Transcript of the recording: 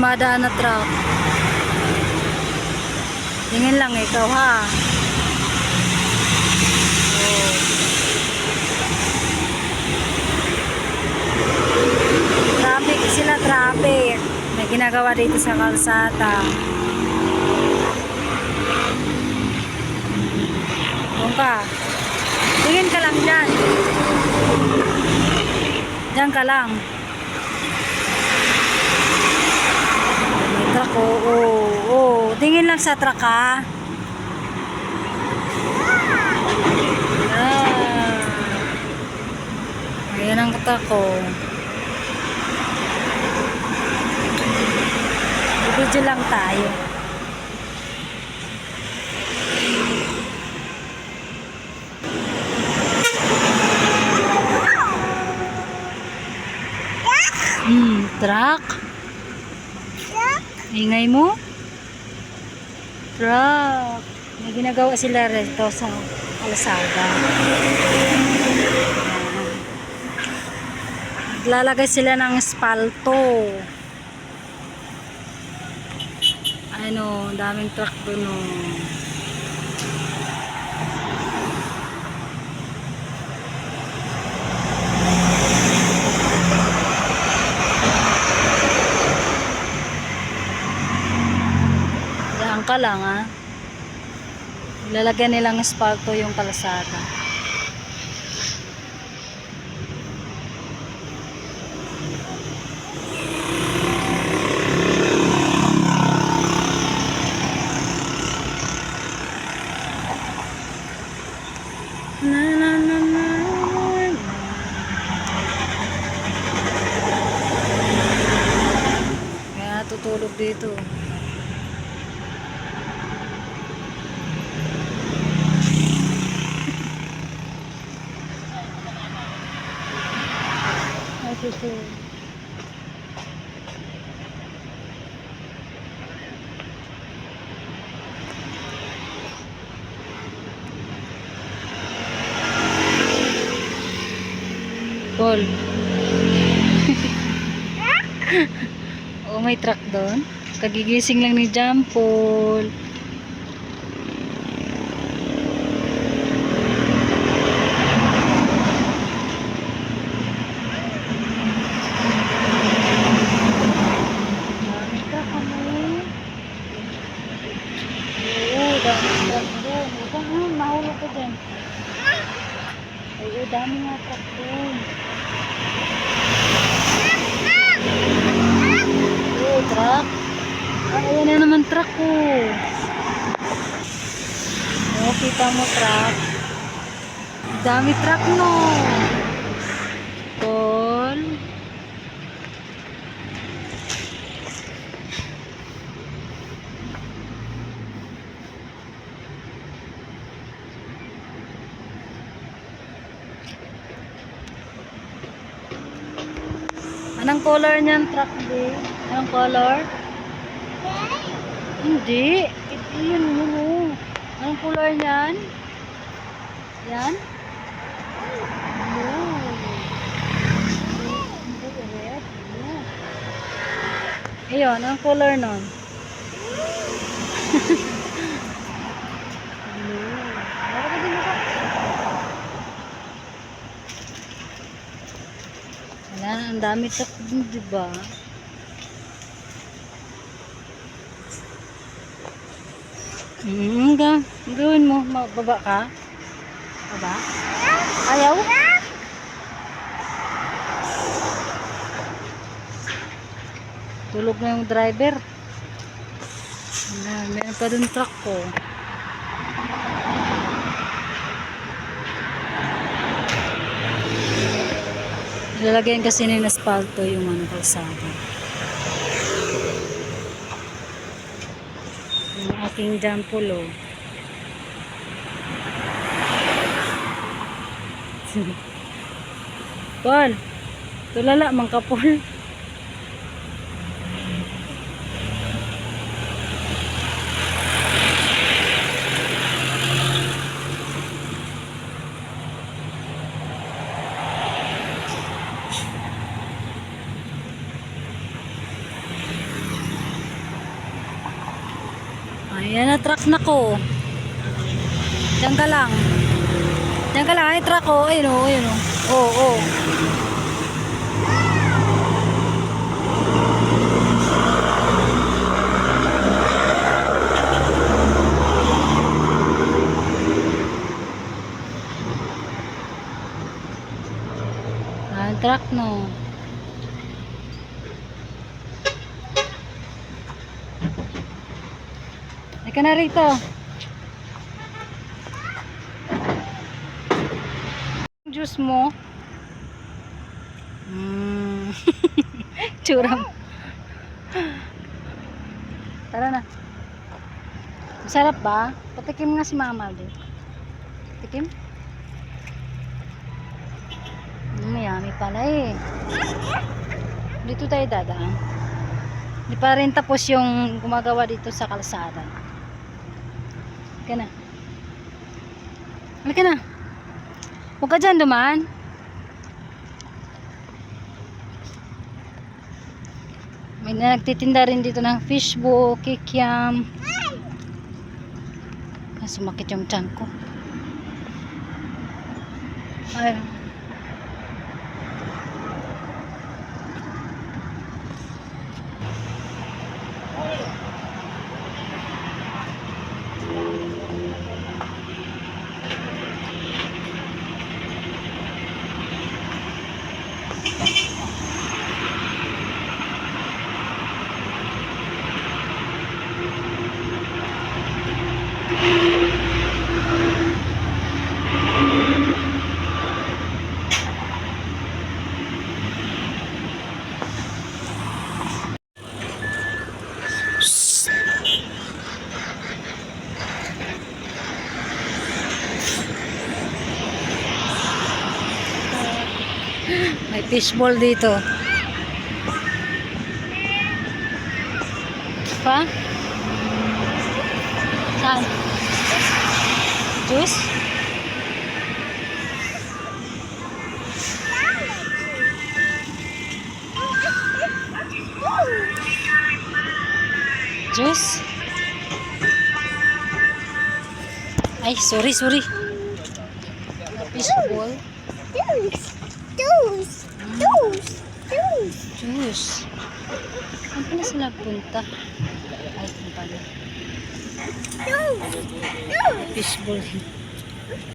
dumadaan na truck. Tingin lang ikaw ha. Oh. Traffic sila, traffic. May ginagawa dito sa kalsada. Doon ka. Tingin ka lang dyan. Diyan ka lang. May truck, oo. Tingin lang sa truck ha. Ayan ang truck ko. Video lang tayo. Truck. Ingay mo? Truck. May ginagawa sila rito sa kalsada. Naglalagay sila ng espalto. Ano, daming truck doon. Diyan ka lang ha. Lalagyan nilang espalto yung kalsada. Kaya tutulog dito. Paul. Oh, may truck doon. Kagigising lang ni Jam, Paul. Dami ka kami. Oo, dami truck doon. Huwag nga, mahulog ko dyan. Oo, dami nga truck doon. Oh, truck. Ayan na naman truck ko. Oh, kita mo truck. Dami truck no. Paul. Anong color niyan truck di? Anong color? Hindi. Yun, yun, oh. Anong color niyan? Yan? Blue. Red. Blue. Ayun, anong color nun? Blue. Bakit din ako? Wala, ang dami truck din, diba? Gawin mo, baba ka? Baba? Ayaw? Tulog na yung driver. Meron pa dun truck ko. Lalagyan kasi ng asfalto yung kalsada. Yung aking jampulo. Paul, tulala mang kapol. Yan na truck na ko. Diyan ka lang. Diyan ka lang. Ay, truck ko. Ayun o, ayun o. Oo, oo. Ah, truck no. Ay ka na rito. Juice mo. Tsura mo. Tara na. Masarap ba? Patikim nga si mama din. Patikim? Mayami pala eh. Dito tayo dadaan. Di pa rin tapos yung gumagawa dito sa kalsada. Halika na. Halika na. Huwag ka dyan dumaan. May nagtitinda rin dito ng fishbowl, kikiam. Sumakit yung tiyan ko. Ay. May fishbowl dito. Pa? Saan? Juice? Juice? Ay, sorry. Fishbowl? Juice. Saan pala sila punta? Ay, saan pala? Fishbowl.